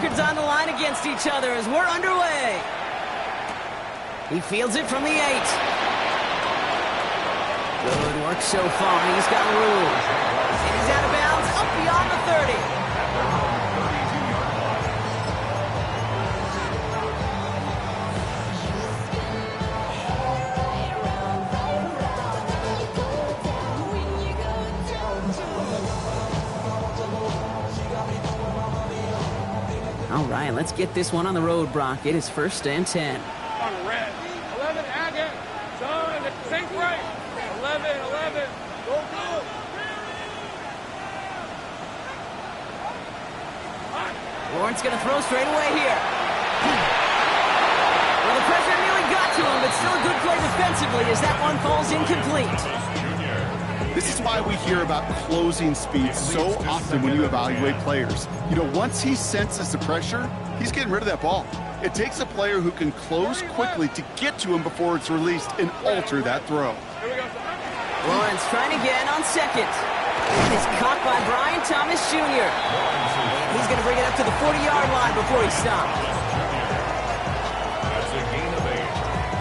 records on the line against each other as we're underway. He fields it from the 8. Good work so far. He's got room. And he's out of bounds, up beyond the 30. All right, let's get this one on the road, Brock. It is 1st and 10. On red. 11, Agate. Son, think right. 11. Go. Lawrence going to throw straight away here. Well, the pressure nearly got to him, but still a good play defensively as that one falls incomplete. This is why we hear about closing speed so often when you evaluate players. You know, once he senses the pressure, he's getting rid of that ball. It takes a player who can close quickly to get to him before it's released and alter that throw. Lawrence trying again on 2nd. It's caught by Brian Thomas Jr. He's going to bring it up to the 40-yard line before he stops. That's a gain of 8.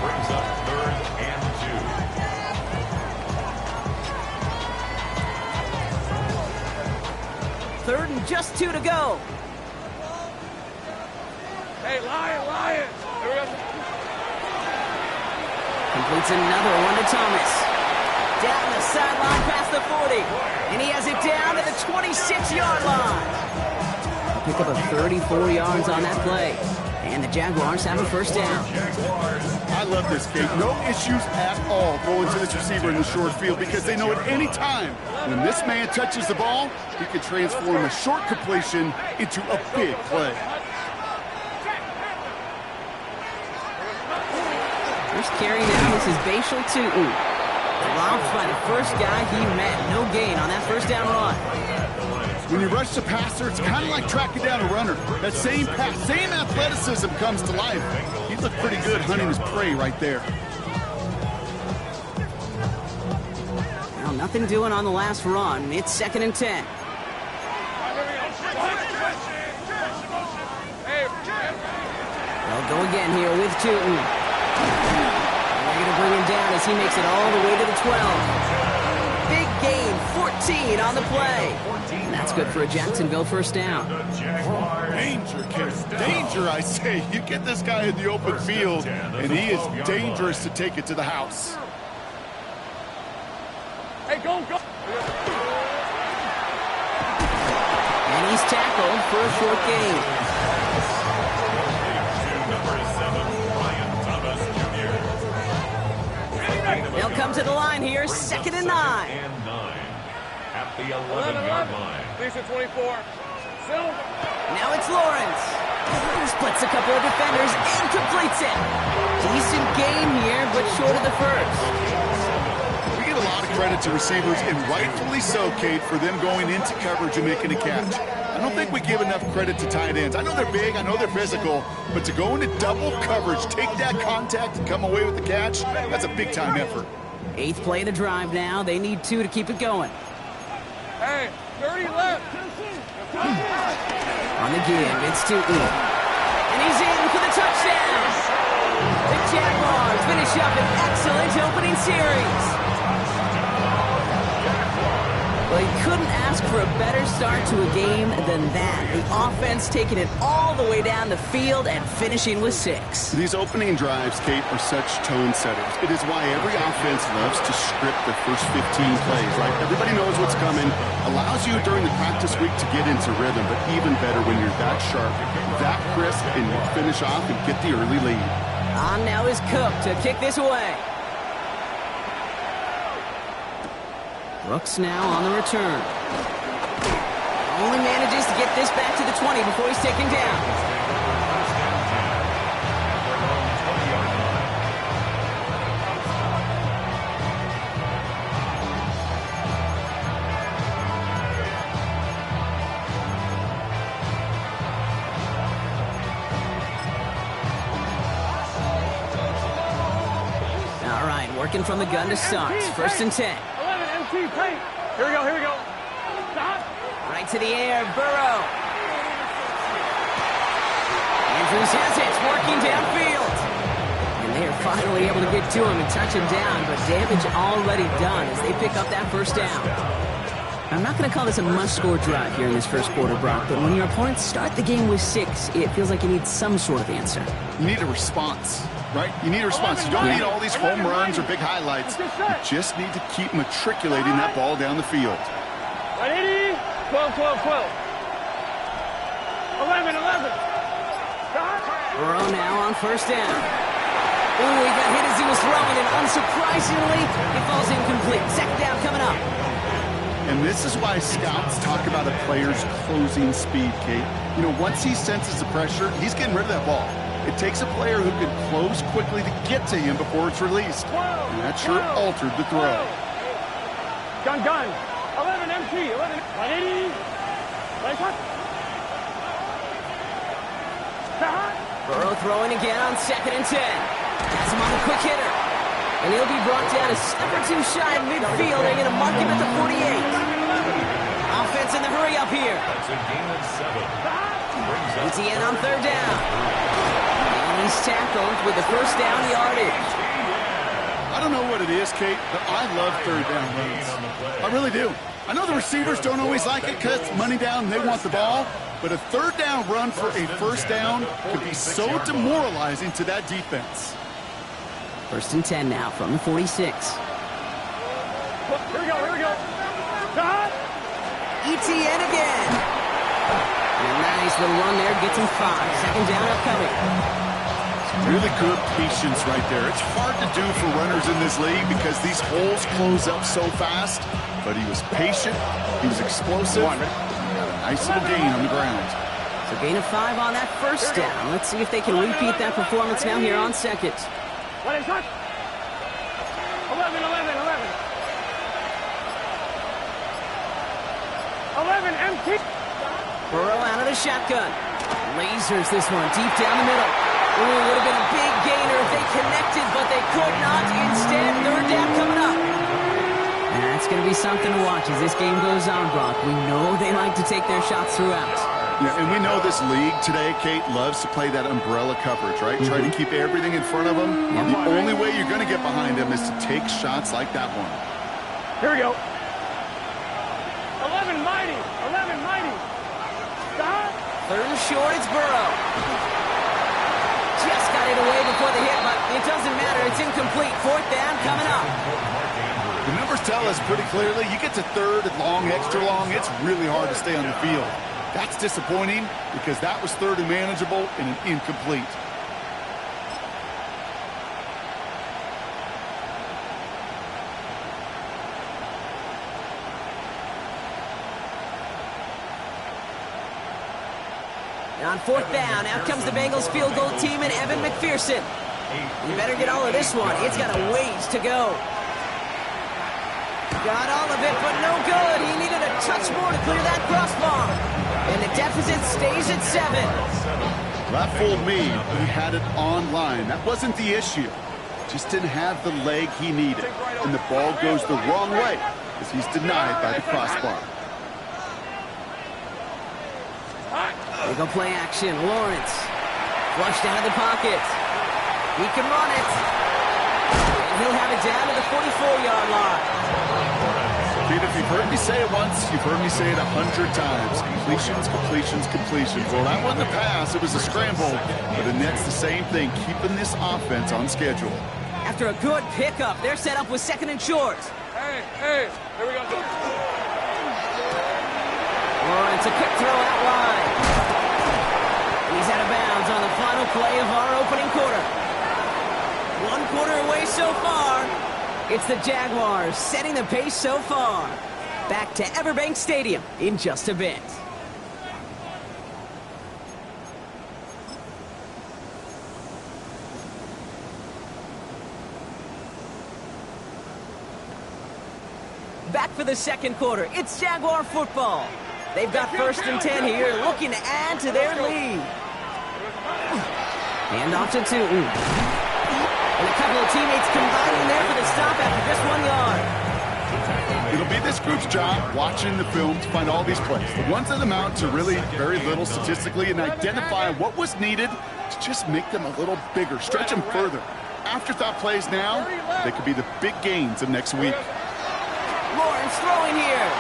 Brings up 3rd and 2. 3rd and just 2 to go. Hey, Lion. Here we go. Completes another one to Thomas. Down the sideline past the 40. And he has it down to the 26-yard line. Pick up a 34 yards on that play. And the Jaguars have a 1st down. I love this, Kate. No issues at all going to this receiver in the short field because they know at any time when this man touches the ball, he can transform a short completion into a big play. First carry now, this is Bashal Tootin. Dropped by the first guy he met. No gain on that 1st down run. When you rush the passer, it's kind of like tracking down a runner. That same pass, same athleticism comes to life. He looked pretty good hunting his prey right there. Well, nothing doing on the last run. It's 2nd and 10. They'll go again here with Tootin. They're going to bring him down as he makes it all the way to the 12. Big gain, 14 on the play. And that's good for a Jacksonville 1st down. Danger, kid. Danger, I say. You get this guy in the open field, and he is dangerous to take it to the house. Hey, go. And he's tackled for a short gain. They'll come to the line here, 2nd and 9. At the 11-yard line. Lisa 24. Silver. Now it's Lawrence. He splits a couple of defenders and completes it. Decent game here, but short of the 1st. We give a lot of credit to receivers, and rightfully so, Kate, for them going into coverage and making a catch. I don't think we give enough credit to tight ends. I know they're big, I know they're physical, but to go into double coverage, take that contact, and come away with the catch, that's a big-time effort. 8th play of the drive now. They need 2 to keep it going. Hey, 30 left. On the give, it's Tootin. And he's in for the touchdown. The Jaguars finish up an excellent opening series. Well, you couldn't ask for a better start to a game than that. The offense taking it all the way down the field and finishing with 6. These opening drives, Kate, are such tone setters. It is why every offense loves to script the first 15 plays, right? Everybody knows what's coming. Allows you during the practice week to get into rhythm, but even better when you're that sharp, that crisp, and you finish off and get the early lead. On now is Cook to kick this away. Brooks now on the return. Only manages to get this back to the 20 before he's taken down. All right, working from the gun to start. 1st and 10. Here we go. Stop. Right to the air, Burrow. Jesus has it, working downfield. And they are finally able to get to him and touch him down, but damage already done as they pick up that first down. I'm not going to call this a must-score drive here in this first quarter, Brock, but when your opponents start the game with 6, it feels like you need some sort of answer. You need a response, right? You need a response. You don't need all these home runs or big highlights. You just need to keep matriculating that ball down the field. 180, 12, 12, 12. 11, 11. Burrow now on first down. Ooh, he got hit as he was throwing, and unsurprisingly, it falls incomplete. Second down coming up. And this is why scouts talk about a player's closing speed, Kate. You know, once he senses the pressure, he's getting rid of that ball. It takes a player who can close quickly to get to him before it's released. And that sure altered the throw. Gun. 11 MT. 11. 180. Nice one. Burrow throwing again on 2nd and 10. Has him on the quick hitter. And he'll be brought down a step or two shy of midfield. They're going to mark him at the 48. Offense in the hurry up here. That's a gain of 7. ETN on 3rd down. And he's tackled with the first down yardage. I don't know what it is, Kate, but I love 3rd down runs. I really do. I know the receivers don't always like it because it's money down and they want the ball, but a 3rd down run for a first down could be so demoralizing to that defense. 1st and 10 now from the 46. Here we go. ETN again. And a nice little run there, gets him 5. Second down upcoming. Really good patience right there. It's hard to do for runners in this league because these holes close up so fast, but he was patient, he was explosive, got a nice little gain on the ground. So gain of 5 on that first down. Let's see if they can repeat that performance now here on 2nd. What is that? 11. 11 MT. Burrow out of the shotgun. Lasers this one deep down the middle. Ooh, would have been a big gainer if they connected, but they could not. Instead, 3rd down coming up. And that's going to be something to watch as this game goes on, Brock. We know they like to take their shots throughout. Yeah, and we know this league today, Kate, loves to play that umbrella coverage, right? Try to keep everything in front of them. The only way you're going to get behind them is to take shots like that one. Here we go. 11 mighty. Stop. 3rd and short, it's Burrow. Just got it away before the hit, but it doesn't matter. It's incomplete. 4th down coming up. The numbers tell us pretty clearly, you get to 3rd and long, extra long, it's really hard to stay on the field. That's disappointing because that was 3rd and manageable and an incomplete. And on 4th down, out comes the Bengals field goal team and Evan McPherson. You better get all of this one. It's got a ways to go. Got all of it, but no good. He needed a touch more to clear that crossbar. And the deficit stays at 7. That fooled me. He had it on line. That wasn't the issue. Just didn't have the leg he needed. And the ball goes the wrong way as he's denied by the crossbar. They go play action. Lawrence flushed out of the pocket. He can run it. And he'll have it down to the 44-yard line. Pete, if you've heard me say it once, you've heard me say it 100 times. Completions. Well, that wasn't a pass. It was a scramble. But the Nets, the same thing, keeping this offense on schedule. After a good pickup, they're set up with 2nd and short. Hey, here we go. Lawrence, a quick throw out wide. He's out of bounds on the final play of our opening quarter. 1 quarter away so far. It's the Jaguars setting the pace so far. Back to Everbank Stadium in just a bit. Back for the 2nd quarter. It's Jaguar football. They've got 1st and 10 here, looking to add to their lead. Hand off to Tootin. And a couple of teammates combining there for the stop after just 1 yard. It'll be this group's job watching the film to find all these plays. The ones that amount to really very little statistically and identify what was needed to just make them a little bigger, stretch them further. Afterthought plays now, they could be the big gains of next week. Lawrence throwing here.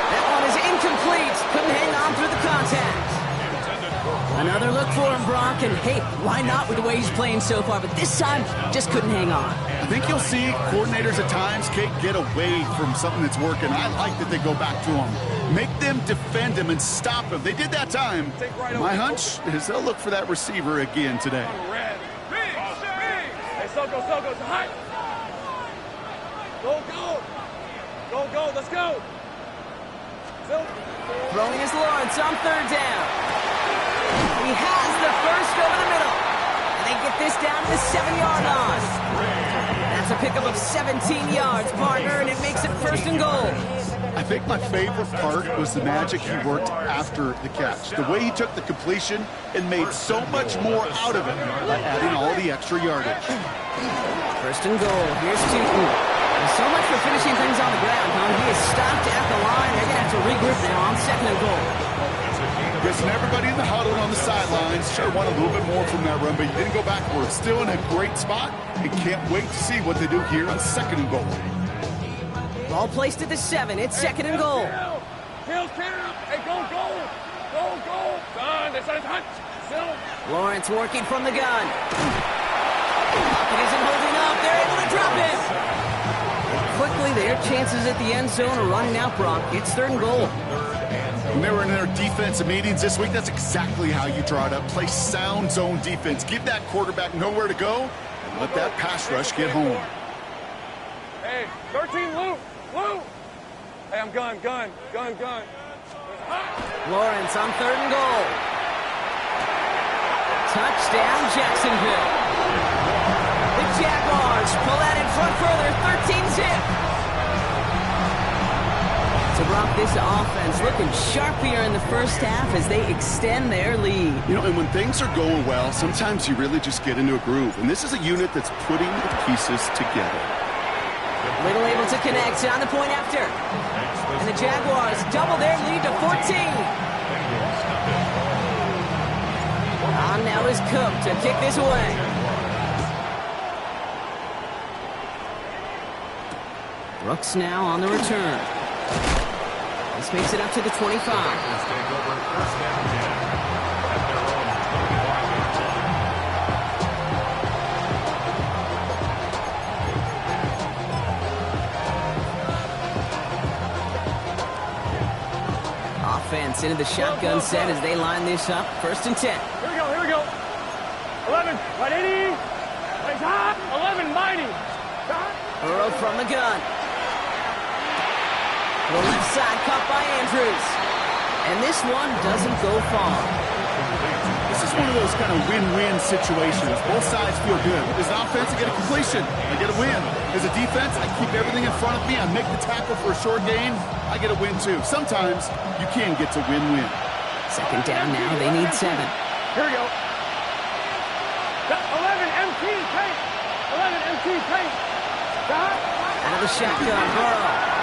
That one is incomplete. Couldn't hang on through the contact. Another look for him, Brock, and hey, why not with the way he's playing so far? But this time, just couldn't hang on. I think you'll see coordinators at times, Kate, get away from something that's working. I like that they go back to him. Make them defend him and stop him. They did that time. My hunch is they'll look for that receiver again today. Hey, Soko, it's hot. Go, let's go. Throwing is Lawrence on third down. He has the first over the middle. And they get this down to the 7-yard line. That's a pickup of 17 yards, partner, and it makes it first and goal. I think my favorite part was the magic he worked after the catch. The way he took the completion and made so much more out of it by adding all the extra yardage. First and goal. Here's Tootin. So much for finishing things on the ground, huh? He is stopped at the line. They're going to have to regroup now on second and goal. Listen, everybody in the huddle and on the sidelines sure want a little bit more from that run, but you didn't go backwards. Still in a great spot and can't wait to see what they do here on second and goal. Ball placed at the 7. It's second and goal. Hills, hey, go. Son, this is hot. Lawrence working from the gun. It isn't holding up. They're able to drop it. Quickly, their chances at the end zone are running out, Brock. It's third and goal. When they were in their defensive meetings this week, that's exactly how you draw it up. Play sound zone defense. Give that quarterback nowhere to go and let that pass rush get home. Hey, 13, Lou. Hey, I'm gun. Lawrence on third and goal. Touchdown, Jacksonville. The Jaguars pull that in front further, 13-zip. So, Brock, this offense looking sharpier in the first half as they extend their lead. You know, and when things are going well, sometimes you really just get into a groove. And this is a unit that's putting the pieces together. Little able to connect on the point after. And the Jaguars double their lead to 14. On now is Cook to kick this away. Brooks now on the return. This makes it up to the 25. Offense into the shotgun set as they line this up. First and 10. Here we go. 11, 180. 11, mighty. Burrow from the gun. The left side caught by Andrews. And this one doesn't go far. This is one of those kind of win-win situations. Both sides feel good. As an offense, I get a completion. I get a win. As a defense, I keep everything in front of me. I make the tackle for a short gain. I get a win, too. Sometimes you can get to win-win. Second down now. They need 7. Here we go. 11 MT paint. 11 MT paint. Out of the shotgun, Burrow.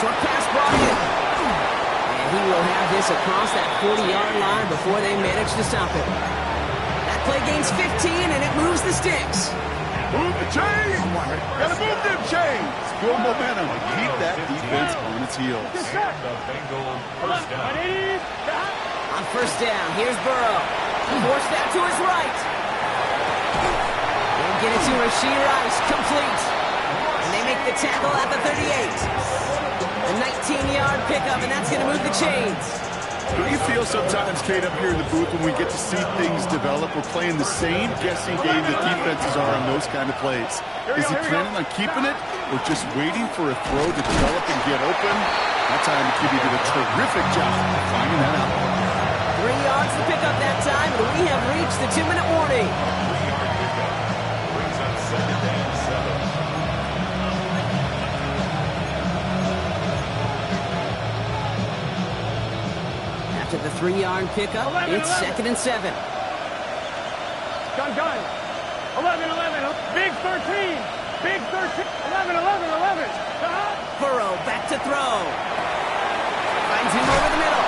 Short pass brought in. And he will have this across that 40-yard line before they manage to stop it. That play gains 15, and it moves the sticks. Move the chains! Gotta move them chains! Good momentum. Keep that defense on its heels. The Bengals first down. On first down, here's Burrow. Force that to his right. They'll get it to Rashee Rice, complete. And they make the tackle at the 38. A 19-yard pickup, and that's going to move the chains. How do you feel sometimes, Kate, up here in the booth when we get to see things develop? We're playing the same guessing game that defenses are on those kind of plays. Is he planning on keeping it or just waiting for a throw to develop and get open? That time, QB did a terrific job of finding that out. 3 yards to pick up that time, and we have reached the 2-minute warning. 3-yard pickup brings up second and 7. To the 3-yard pickup, it's 2nd and 7. Gun. 11, big 13. Big 13. 11, 11, 11. Burrow back to throw. Finds him over the middle.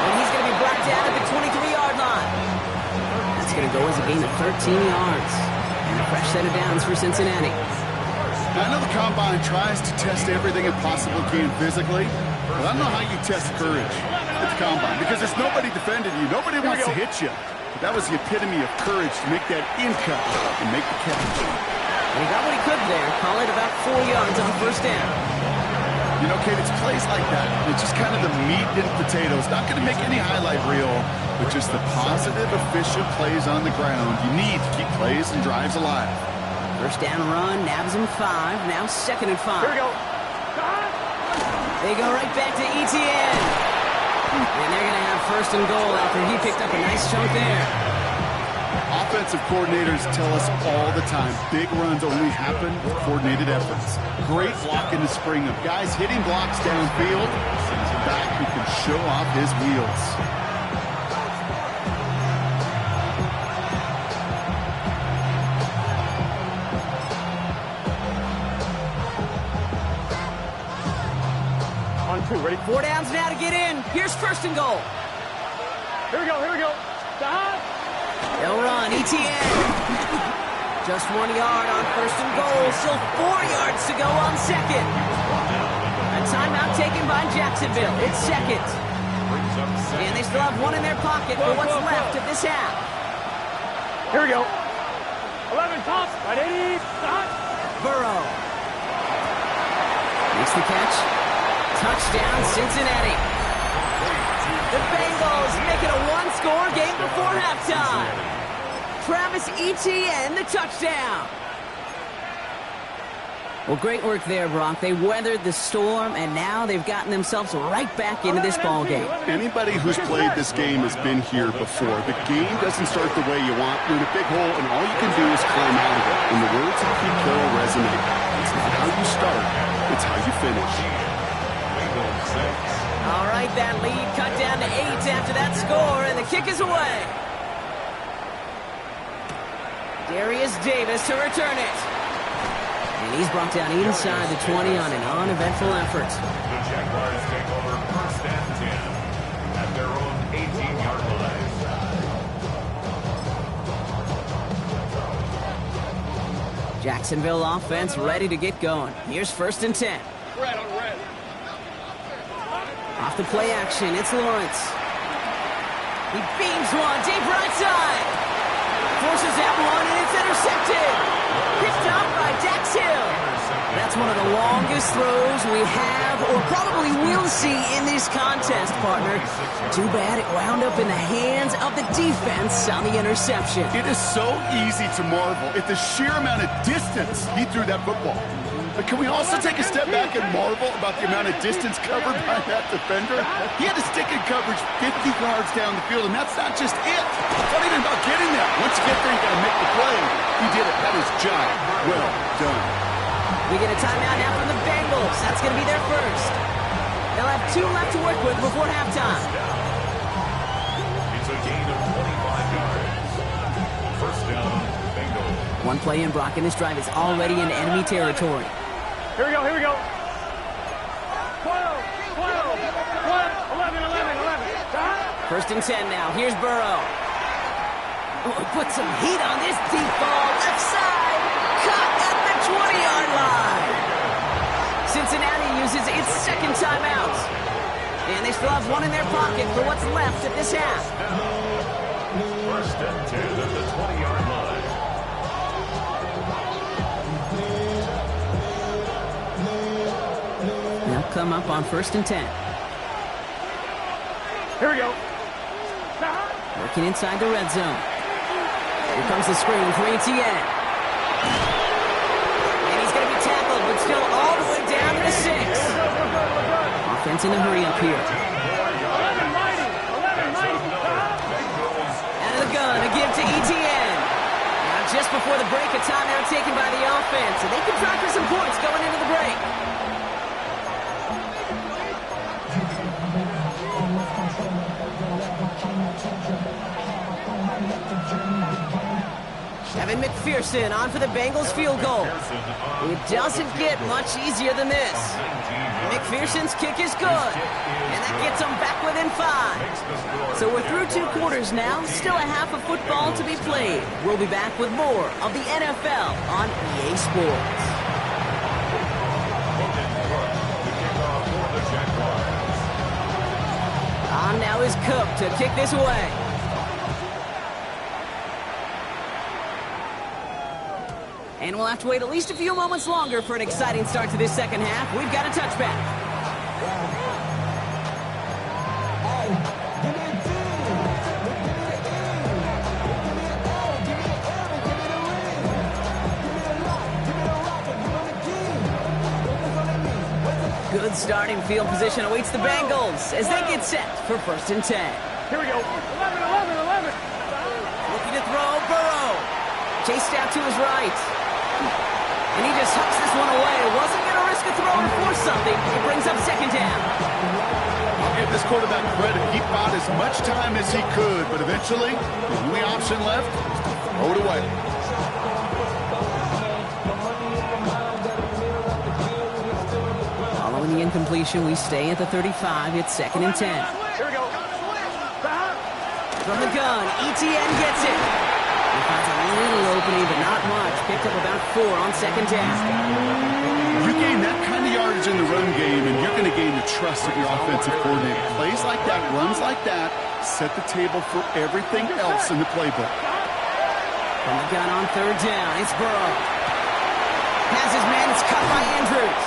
And he's going to be brought down at the 23-yard line. That's going to go as a gain of 13 yards. And a fresh set of downs for Cincinnati. Now, I know the Combine tries to test everything it possibly can physically, but I don't know how you test courage at the Combine because there's nobody defending you. Nobody wants to hit you. But that was the epitome of courage to make that in cut and make the catch. And he got what he could there. Call it about 4 yards on first down. You know, Kate, it's plays like that. It's just kind of the meat and potatoes. Not going to make any highlight reel, but just the positive, efficient plays on the ground you need to keep plays and drives alive. First down run, nabs him 5. Now 2nd and 5. Here we go. They go right back to ETN. And they're going to have 1st and goal after he picked up a nice chunk there. Offensive coordinators tell us all the time, big runs only happen with coordinated efforts. Great block in the spring of guys hitting blocks downfield. And a back who can show off his wheels. On 2, ready? 4 downs now to get in. Here's 1st and goal. Here we go, here we go. Stop. They'll run, ETN. Just 1 yard on 1st and goal. Still 4 yards to go on 2nd. A timeout taken by Jacksonville. It's 2nd. And they still have 1 in their pocket for what's left of this half. Here we go. 11, top. Right 80. Stop. Burrow. Makes the catch. Touchdown, Cincinnati. The Bengals make it a 1-score game before halftime. Travis Etienne, the touchdown. Well, great work there, Brock. They weathered the storm, and now they've gotten themselves right back into this ball game. Anybody who's played this game has been here before. The game doesn't start the way you want. You're in a big hole, and all you can do is climb out of it. And the words of Pete Carroll resonate. It's not how you start, it's how you finish. All right, that lead cut down to 8 after that score, and the kick is away. Darius Davis to return it. And he's brought down inside the 20 on an uneventful effort. The Jaguars take over 1st and 10 at their own 18-yard line. Jacksonville offense ready to get going. Here's 1st and 10. Red on red. Off the play action, it's Lawrence. He beams one deep right side. Forces that one, and it's intercepted. Picked up by Dax Hill. That's one of the longest throws we have or probably will see in this contest, partner. Too bad it wound up in the hands of the defense on the interception. It is so easy to marvel at the sheer amount of distance he threw that football. But can we also take a step back and marvel about the amount of distance covered by that defender? He had to stick in coverage 50 yards down the field, and that's not just it. It's not even about getting there. Once you get there, you got to make the play. He did it. That is job well done. We get a timeout now from the Bengals. That's going to be their first. They'll have 2 left to work with before halftime. It's a gain of 25 yards. 1st down, Bengals. 1 play in, Brock, and this drive is already in enemy territory. Here we go, here we go. 12, 12, 11, 11, 11. Stop. 1st and 10 now. Here's Burrow. Oh, put some heat on this deep ball. Left side. Caught at the 20-yard line. Cincinnati uses its 2nd timeout. And they still have 1 in their pocket for what's left of this half. 1st and 10 at the 20-yard line. They'll come up on 1st and 10. Here we go. Working inside the red zone. Here comes the screen for Etienne. And he's going to be tackled, but still all the way down to the 6. Offense in a hurry up here. Out of the gun, a give to Etienne. Now just before the break, a timeout taken by the offense. And they can try for some points going into the break. Kevin McPherson on for the Bengals field goal. It doesn't get much easier than this. McPherson's kick is good, and that gets them back within 5. So we're through 2 quarters now, still a half of football to be played. We'll be back with more of the NFL on EA Sports. On now is Cook to kick this away. And we'll have to wait at least a few moments longer for an exciting start to this second half. We've got a touchback. Good starting field position awaits the Bengals as they get set for 1st and 10. Here we go. 11, 11, 11. Looking to throw, Burrow. Chased out to his right. And he just hucks this one away. Wasn't going to risk a throw and force something. It brings up 2nd down. I'll give this quarterback credit. He bought as much time as he could, but eventually, the only option left was to throw it away. Following the incompletion, we stay at the 35. It's 2nd and 10. Here we go. From the gun, ETN gets it. He finds a little opening, but not much. Picked up about 4 on 2nd down. You gain that kind of yardage in the run game, and you're going to gain the trust of your offensive coordinator. Plays like that, runs like that, set the table for everything else in the playbook. From the gun on 3rd down, it's Burrow. Has his man, it's cut by Andrews.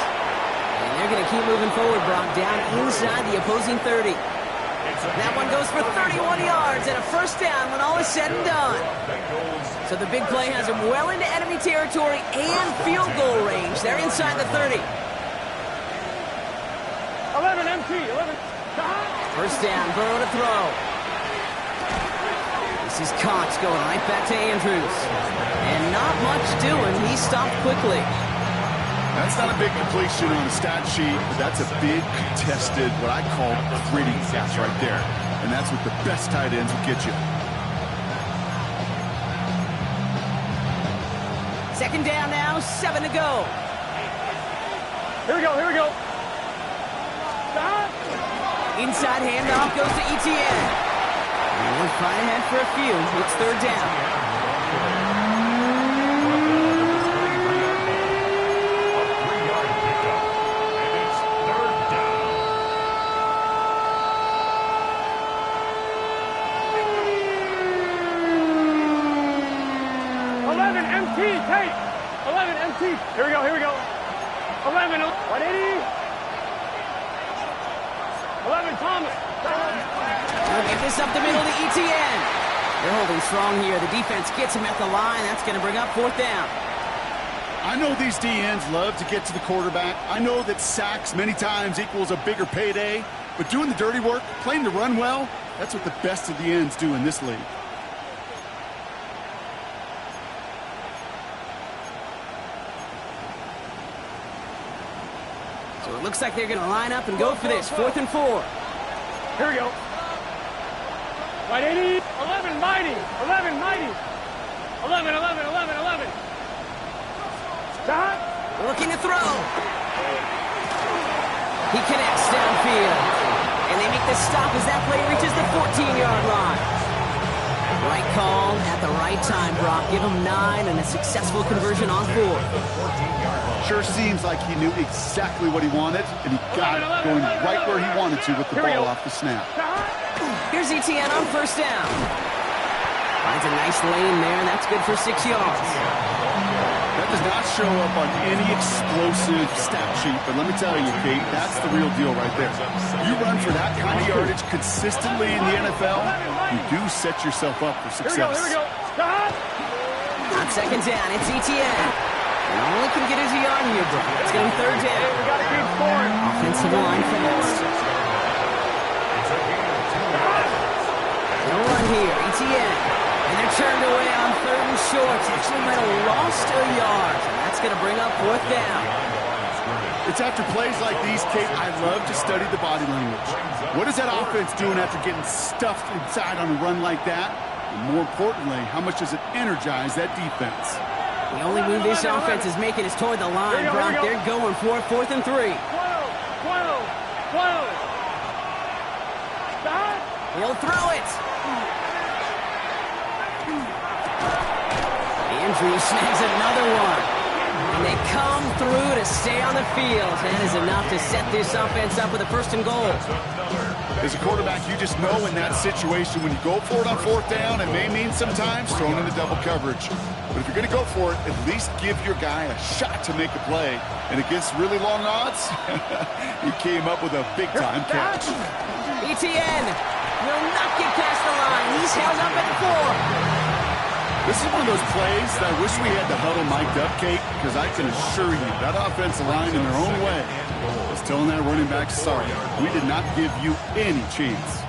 And they're going to keep moving forward, Brock, down inside the opposing 30. That one goes for 31 yards and a 1st down when all is said and done. So the big play has them well into enemy territory and field goal range. They're inside the 30. 11, MT, 11. 1st down, Burrow to throw. This is Cox going right back to Andrews. And not much doing. He stopped quickly. That's not a big completion on the stat sheet, but that's a big contested, what I call gritty catch right there. And that's what the best tight ends will get you. 2nd down now, 7 to go. Here we go, here we go. Inside handoff goes to ETN. And we'll fight ahead for a few. It's 3rd down. Tate. 11, MT. Here we go, here we go. 11, 180. 11, Thomas. They'll get this up the middle to ETN. They're holding strong here. The defense gets him at the line. That's going to bring up 4th down. I know these DNs love to get to the quarterback. I know that sacks many times equals a bigger payday. But doing the dirty work, playing the run well, that's what the best of the ends do in this league. So it looks like they're going to line up and go for this. 4th and 4. Here we go. 180. 11, mighty. 11, mighty. 11, 11, 11, 11. Stop. Looking to throw. He connects downfield. And they make the stop as that play reaches the 14-yard line. Right call at the right time, Brock. Give him 9 and a successful conversion on 4. Sure seems like he knew exactly what he wanted, and he got it going right where he wanted to with the ball off the snap. Here's ETN on 1st down. Finds a nice lane there, and that's good for 6 yards. That does not show up on any explosive stat sheet, but let me tell you, Kate, that's the real deal right there. You run for that kind of yardage consistently in the NFL, you do set yourself up for success. Here we go, here we go. On 2nd down, it's ETN. And all he can get is a yard here, bro. It's going to be 3rd down. We got to keep scoring. Offensive line fast. No run here, ETN. And they're turned away on 3rd and short. Actually might have lost a yard. And that's going to bring up 4th down. It's after plays like these, Kate, I love to study the body language. What is that offense doing after getting stuffed inside on a run like that? And more importantly, how much does it energize that defense? The only move this offense is making is toward the line, Brock. They're going for it, 4th and 3. 12. Stop. He'll throw it. Andrews snags another one. And they come through to stay on the field. That is enough to set this offense up with a 1st and goal. As a quarterback, you just know in that situation when you go for it on 4th down, it may mean sometimes thrown into double coverage. But if you're going to go for it, at least give your guy a shot to make a play. And against really long odds, he came up with a big-time catch. ETN will not get past the line. He's held up at 4. This is one of those plays that I wish we had the huddle mic'd up, Kate, because I can assure you that offensive line in their own way is telling that running back, sorry, we did not give you any chance.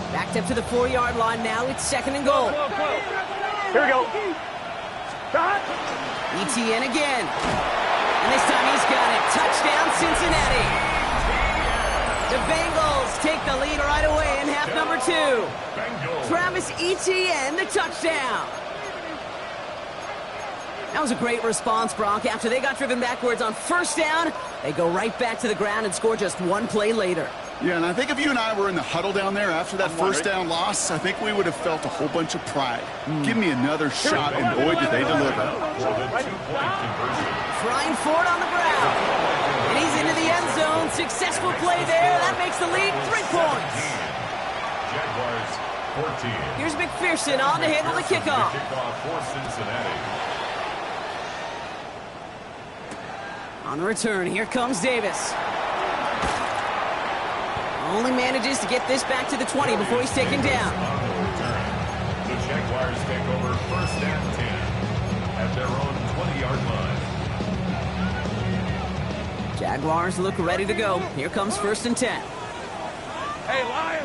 Backed up to the 4-yard line now. It's 2nd and goal. Here we go. Stop. ETN again. And this time he's got it. Touchdown, Cincinnati. The Bengals take the lead right away in half number 2. Travis Etienne, the touchdown. That was a great response, Brock. After they got driven backwards on 1st down, they go right back to the ground and score just 1 play later. Yeah, and I think if you and I were in the huddle down there after that 1st down loss, I think we would have felt a whole bunch of pride. Give me another shot, and boy, did they deliver. Frying Ford on the ground. And he's into the end zone. Successful play there. That makes the lead 3 points. Jaguars 14. Here's McPherson on to handle the kickoff. Kickoff for Cincinnati. On the return, here comes Davis. Only manages to get this back to the 20 before he's taken down. On the return, the Jaguars take over 1st and 10 at their own 20-yard line. Jaguars look ready to go. Here comes 1st and 10. Hey, Lion.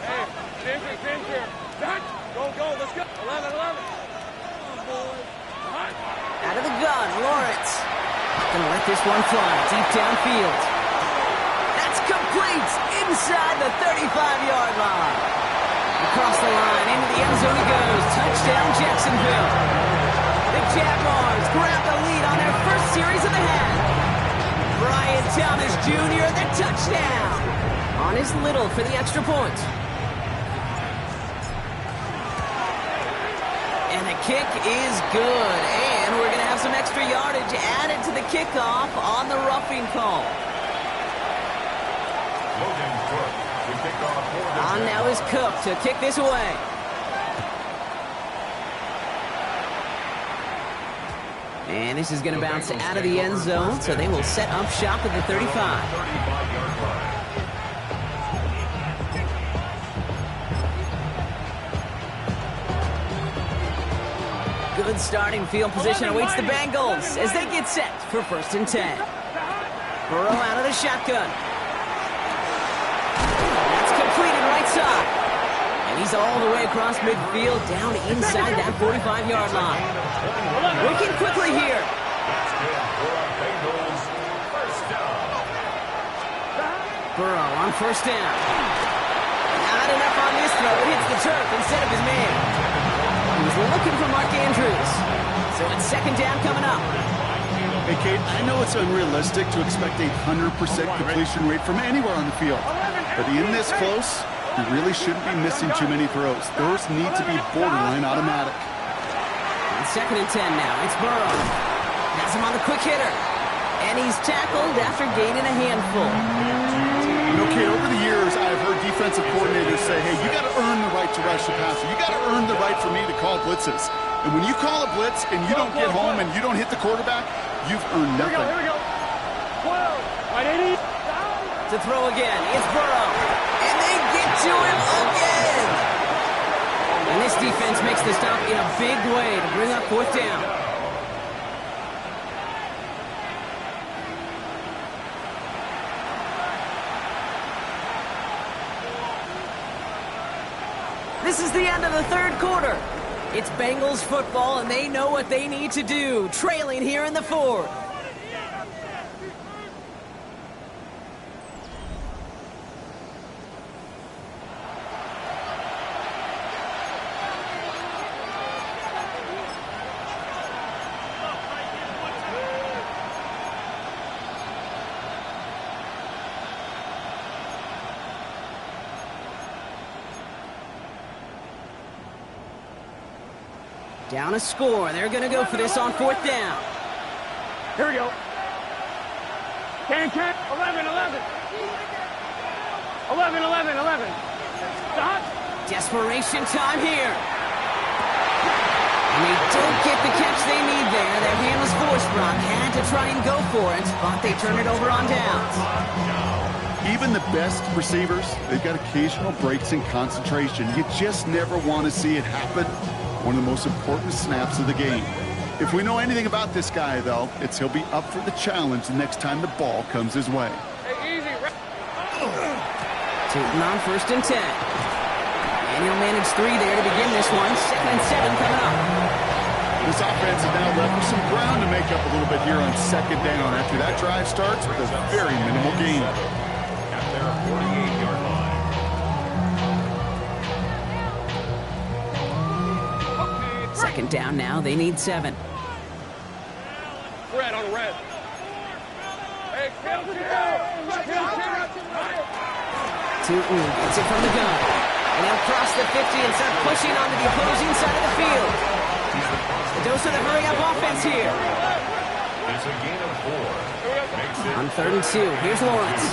Hey, Ginger. Back. Go. Let's go. 11. Come on, boys. Out of the gun, Lawrence. Gonna let this one fly deep downfield. That's complete inside the 35-yard line. Across the line, into the end zone he goes. Touchdown, Jacksonville. The Jaguars grab the lead on their 1st series of the half. Brian Thomas Jr., the touchdown. On his Little for the extra point. And the kick is good. And we're going to have some extra yardage added to the kickoff on the roughing call. On now is Cook to kick this away. And this is going to bounce out of the end zone, so they will set up shop at the 35. Good starting field position awaits the Bengals as they get set for 1st and 10. Burrow out of the shotgun. Completed right side. And he's all the way across midfield down inside that 45-yard line. Working quickly here. Burrow on 1st down. Not enough on this throw. It hits the turf instead of his man. He was looking for Mark Andrews. So it's 2nd down coming up. Hey, Kate, I know it's unrealistic to expect a 100% completion rate from anywhere on the field. But in this close, you really shouldn't be missing too many throws. Those need to be borderline automatic. On 2nd and 10 now, it's Burrow. Has him on the quick hitter. And he's tackled after gaining a handful. You know, Kate, over the years, I've heard defensive coordinators say, hey, you got to earn the right to rush the passer. You got to earn the right for me to call blitzes. And when you call a blitz and you don't get home and you don't hit the quarterback, you've earned nothing. Here we go. 12. Right, 80. To throw again, it's Burrow. And they get to him again. And this defense makes the stop in a big way to bring up 4th down. This is the end of the 3rd quarter. It's Bengals football, and they know what they need to do, trailing here in the fourth. Down a score. They're going to go for this on fourth down. Here we go. Can. 11. 11. Stop. Desperation time here. And they don't get the catch they need there. Their hand was forced, Brock. Had to try and go for it, but they turn it over on downs. Even the best receivers, they've got occasional breaks in concentration. You just never want to see it happen. One of the most important snaps of the game. If we know anything about this guy, though, it's he'll be up for the challenge the next time the ball comes his way. Hey, easy. Tootin on 1st and 10. And he'll manage 3 there to begin this one. 2nd and 7 coming up. This offense is now left with some ground to make up a little bit here on 2nd down after that drive starts with a very minimal gain. At their 48-yard line. Second down now. They need 7. Red on red. Hey, kill. Tootin gets it from the gun. And he'll cross the 50 and start pushing onto the opposing side of the field. A dose of the hurry-up offense here. It's a gain of 4. On 3rd and 2, here's Lawrence.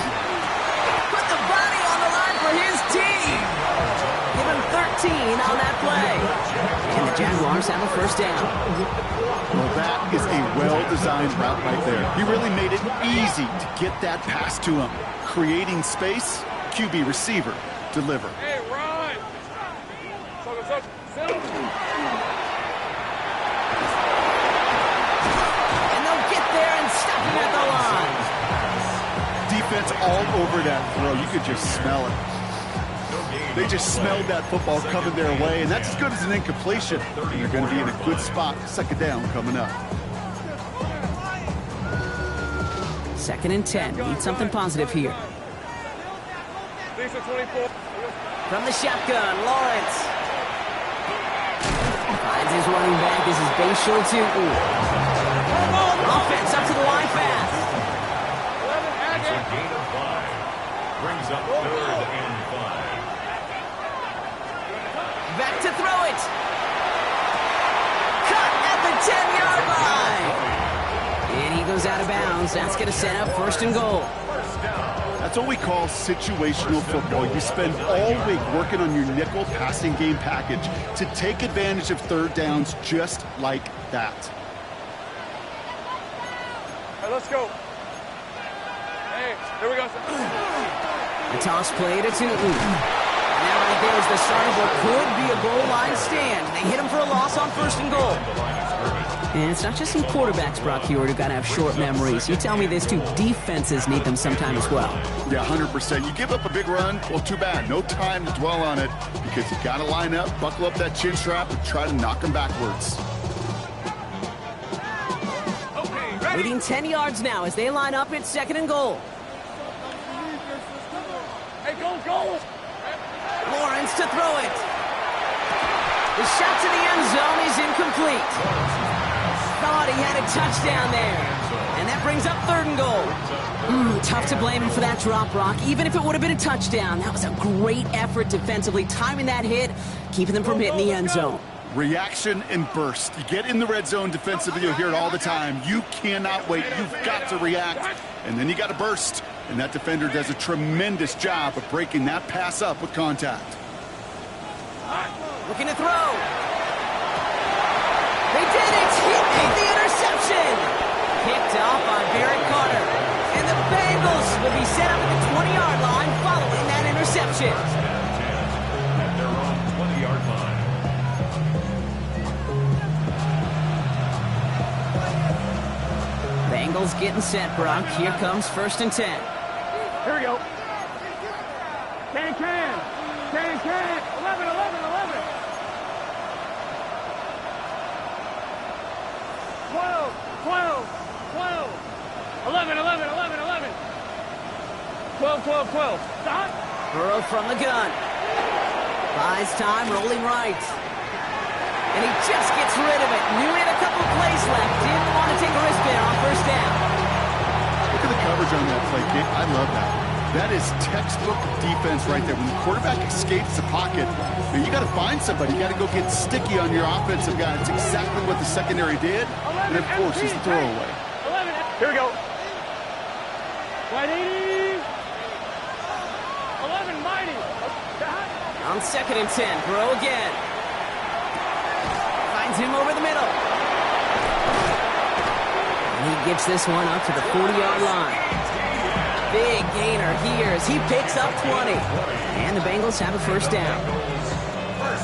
Put the body on the line for his team. Give him 13 on that play. And the Jaguars have a 1st down. Well, that is a well-designed route right there. He really made it easy to get that pass to him. Creating space, QB receiver, deliver. Hey, run. And they'll get there and stop him at the line. Defense all over that throw. You could just smell it. They just smelled that football coming their way, and that's as good as an incompletion. And they're going to be in a good spot. 2nd down coming up. 2nd and 10. Need something positive here. Lisa 24. From the shotgun, Lawrence. Finds his running back. This is Bashal Tootin. Offense up to the line fast. It's a gain of 5. Brings up 3rd and 5. Back to throw it. Cut at the 10-yard line. And he goes out of bounds. That's going to set up 1st and goal. That's what we call situational football. You spend all week working on your nickel passing game package to take advantage of 3rd downs just like that. Hey, let's go. Hey, here we go. A toss play to Tootin. Now right there is the start of what could be a goal line stand. They hit him for a loss on 1st and goal. And it's not just some quarterbacks, Brock Hewitt, who got to have short memories. You tell me this too, defenses need them sometime as well. Yeah, 100%. You give up a big run, well, too bad. No time to dwell on it because you got to line up, buckle up that chin strap, and try to knock them backwards. Leading 10 yards now as they line up at 2nd and goal. Hey, go. Lawrence to throw it. The shot to the end zone is incomplete. Thought he had a touchdown there. And that brings up 3rd and goal. Tough to blame him for that drop, Brock. Even if it would have been a touchdown, that was a great effort defensively, timing that hit, keeping them from hitting the end zone. Reaction and burst. You get in the red zone defensively, you'll hear it all the time. You cannot wait. You've got to react. And then you got to burst. And that defender does a tremendous job of breaking that pass up with contact. Looking to throw. They did it! He made the interception! Picked off by Barrett Carter. And the Bengals will be set up at the 20-yard line following that interception. At their own 20-yard line. Bengals getting set, Brock. Here comes 1st and 10. Here we go. Can. 11. 11, 11, 11, 11. 12, 12, 12. Stop. Burrow from the gun. Buys time, rolling right. And he just gets rid of it. Knew he had a couple of plays left. Didn't want to take a risk there on first down. Look at the coverage on that play, Kate. I love that. That is textbook defense right there. When the quarterback escapes the pocket, you got to find somebody. You got to go get sticky on your offensive guy. It's exactly what the secondary did. And, of course, it's the throwaway. 11. Here we go. Wide 80. 11, mighty. On 2nd and 10, Burrow again. Finds him over the middle. And he gets this one up to the 40-yard line. Big gainer here as he picks up 20. And the Bengals have a first down.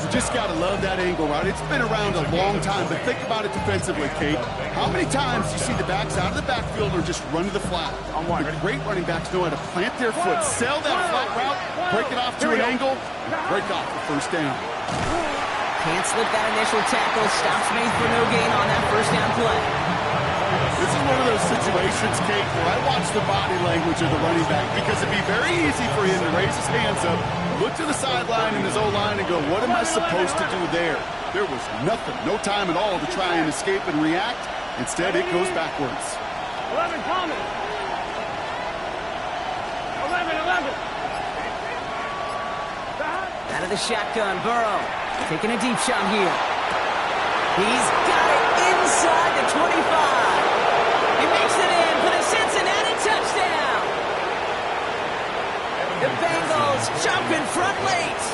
You just got to love that angle, right? It's been around a long time, but think about it defensively, Kate. How many times do you see the backs out of the backfield or just run to the flat? The great running backs know how to plant their foot, sell that flat route, break it off to an angle, and break off the first down. Can't slip that initial tackle. Stops made for no gain on that first down play. This is one of those situations, Kate, where I watch the body language of the running back because it'd be very easy for him to raise his hands up, look to the sideline in his O-line and go, what am I supposed to do there? There was nothing, no time at all to try and escape and react. Instead, it goes backwards. 11, Thomas. 11, 11. Out of the shotgun, Burrow taking a deep shot here. He's got it inside the 25. He makes it in for the Cincinnati touchdown. The Bengals jump in front late.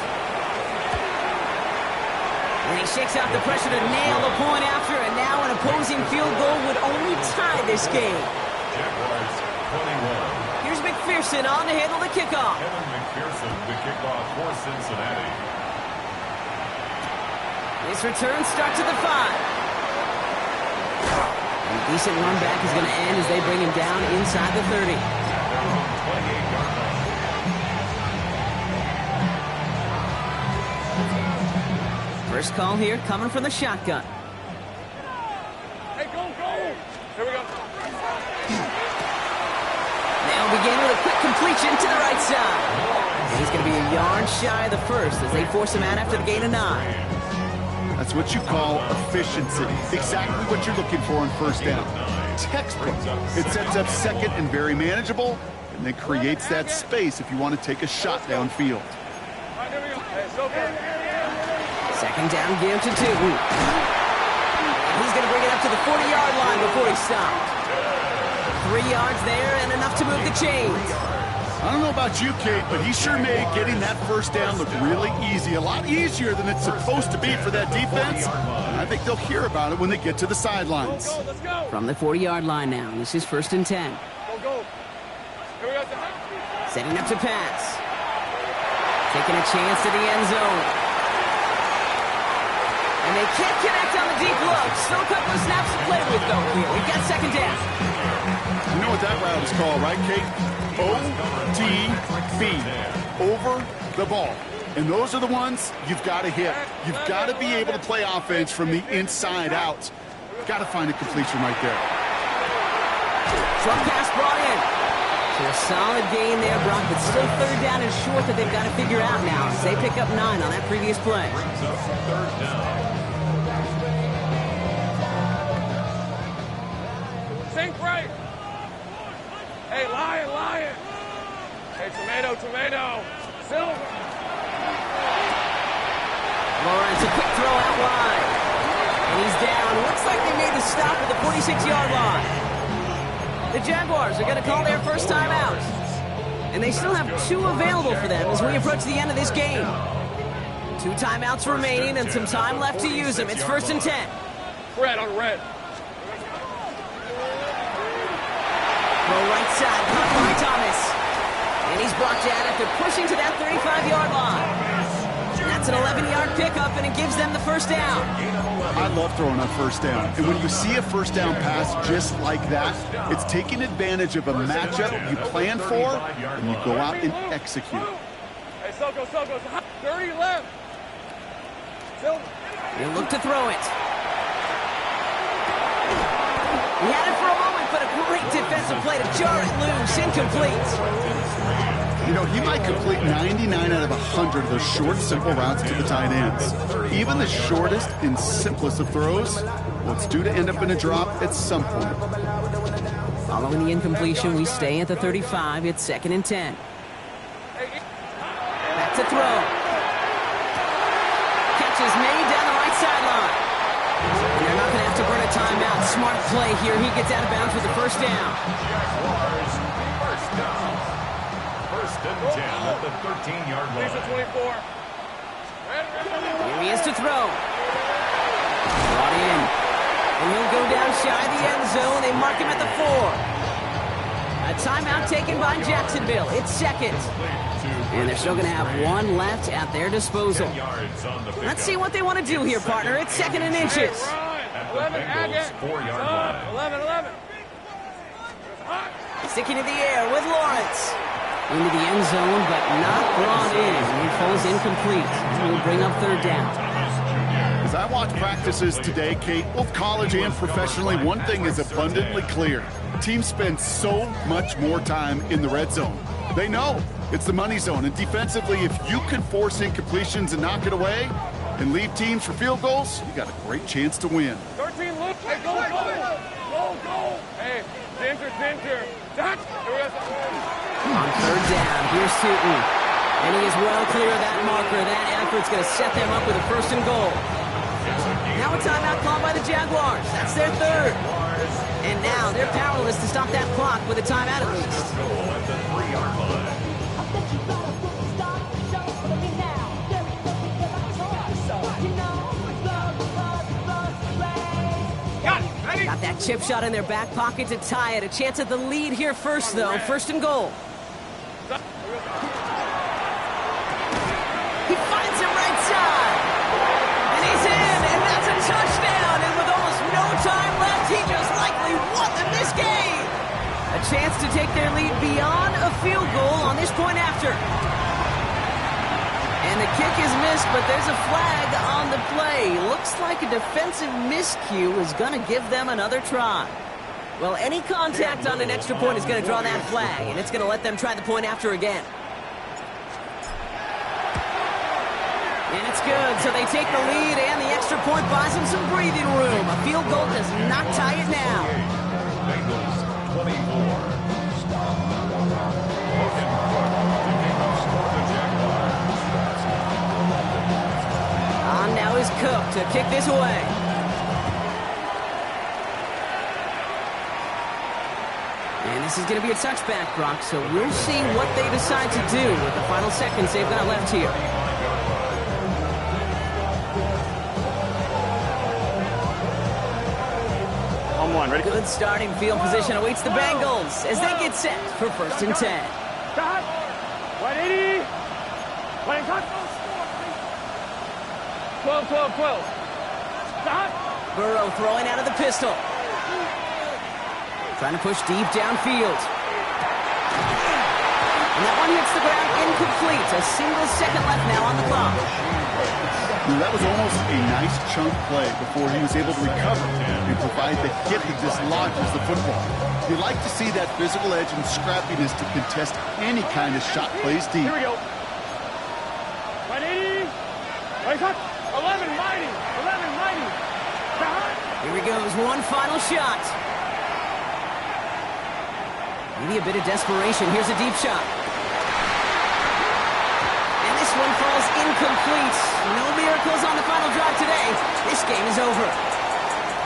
And he shakes out the pressure to nail the point after, and now an opposing field goal would only tie this game. Jaguars 21. Here's McPherson on to handle the kickoff. Kevin McPherson, the kickoff for Cincinnati. This return starts at the 5. A decent run back is going to end as they bring him down inside the 30. First call here coming from the shotgun. Hey, go, go. Here we go. They'll begin with a quick completion to the right side. And he's going to be a yard shy of the first as they force him out after the gain of 9. That's what you call efficiency. Exactly what you're looking for on first down. Textbook. It sets up second and very manageable, and then creates that space if you want to take a shot downfield. All right, here we go. Hey, so good. Second down, give to Tootin. He's going to bring it up to the 40-yard line before he stopped. 3 yards there and enough to move the chains. I don't know about you, Kate, but he sure made getting that first down look really easy. A lot easier than it's supposed to be for that defense. And I think they'll hear about it when they get to the sidelines. Go, let's go. From the 40-yard line now, this is 1st and 10. Go, go. Here we go. Setting up to pass. Taking a chance to the end zone. And they can't connect on the deep look. Still a couple of snaps to play with, though, here. We've got 2nd down. You know what that route is called, right, Kate? OTB, over the ball. And those are the ones you've got to hit. You've got to be able to play offense from the inside out. Got to find a completion right there. Short pass brought in. So a solid gain there, Brock, but still 3rd down and short that they've got to figure out now as they pick up 9 on that previous play. Brings up 3rd down. Sink right. Hey, lion, lion. Hey, tomato, tomato. Silver. Lawrence, a quick throw out wide. And he's down. Looks like they made the stop at the 46-yard line. The Jaguars are going to call their first time out. And they still have 2 available for them as we approach the end of this game. 2 timeouts remaining and some time left to use them. It's 1st and 10. Red on red. Throw right side, caught by Thomas. And he's brought down after pushing to that 35-yard line. And that's an 11-yard pickup, and it gives them the first down. I love throwing on first down. And when you see a first down pass just like that, it's taking advantage of a matchup you plan for, and you go out and execute. Hey, Soko, Soko. 30 left. Silver. He'll look to throw it. He had it for a moment but a great defensive play to jar it loose. Incomplete. You know, he might complete 99 out of 100 of those short, simple routes to the tight ends. Even the shortest and simplest of throws, well, it's due to end up in a drop at some point. Following the incompletion, we stay at the 35. It's 2nd and 10. Back to throw. Catch is made down the right sideline. And they're not going to have to burn a timeout. Smart play here. He gets out of bounds with the first down. Jaguars, first down. 1st and 10 at the 13-yard line. 24. Here he is to throw. Brought in. And he'll go down shy of the end zone. They mark him at the 4. A timeout taken by Jacksonville. It's 2nd. And they're still going to have 1 left at their disposal. Let's see what they want to do here, partner. It's 2nd and inches. At the Bengals 4-yard line. 11. Sticking to the air with Lawrence. Into the end zone, but not brought in. He falls incomplete. We'll bring up 3rd down. As I watch practices today, Kate, both college and professionally, one thing is abundantly clear. Teams spend so much more time in the red zone. They know it's the money zone, and defensively, if you can force incompletions and knock it away and leave teams for field goals, you got a great chance to win. 13, look. Hey, go. Hey, center. Touch. On 3rd down, here's Tootin. And he is well clear of that marker. That effort's going to set them up with a 1st and goal. Now a timeout called by the Jaguars. That's their 3rd. And now they're powerless to stop that clock with a timeout at least. At the 3-yard line. Got that chip shot in their back pocket to tie it. A chance at the lead here first, though. 1st and goal. He finds him right side. And he's in, and that's a touchdown. And with almost no time left, he just likely won them this game. A chance to take their lead beyond a field goal on this point after. And the kick is missed, but there's a flag on the play. Looks like a defensive miscue is going to give them another try. Well, any contact on an extra point is going to draw that flag, and it's going to let them try the point after again. And it's good, so they take the lead, and the extra point buys them some breathing room. A field goal does not tie it now. Bengals 24. On now is Cook to kick this away. And this is going to be a touchback, Brock, so we'll see what they decide to do with the final seconds they've got left here. On 1, ready? Good starting field position awaits the Bengals as they get set for 1st and 10. Stop. 180. Playing cut. 12. Stop. Burrow throwing out of the pistol. Trying to push deep downfield. And that one hits the ground incomplete. A single second left now on the clock. That was almost a nice chunk play before he was able to recover and provide the hit that dislodges the football. You like to see that physical edge and scrappiness to contest any kind of shot plays deep. Here we go. 180. Play cut. 11 mighty. Stop. Here he goes. One final shot. Maybe a bit of desperation. Here's a deep shot. And this one falls incomplete. No miracles on the final drive today. This game is over.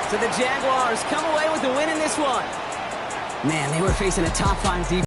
So the Jaguars come away with the win in this one. Man, they were facing a top 5 defense.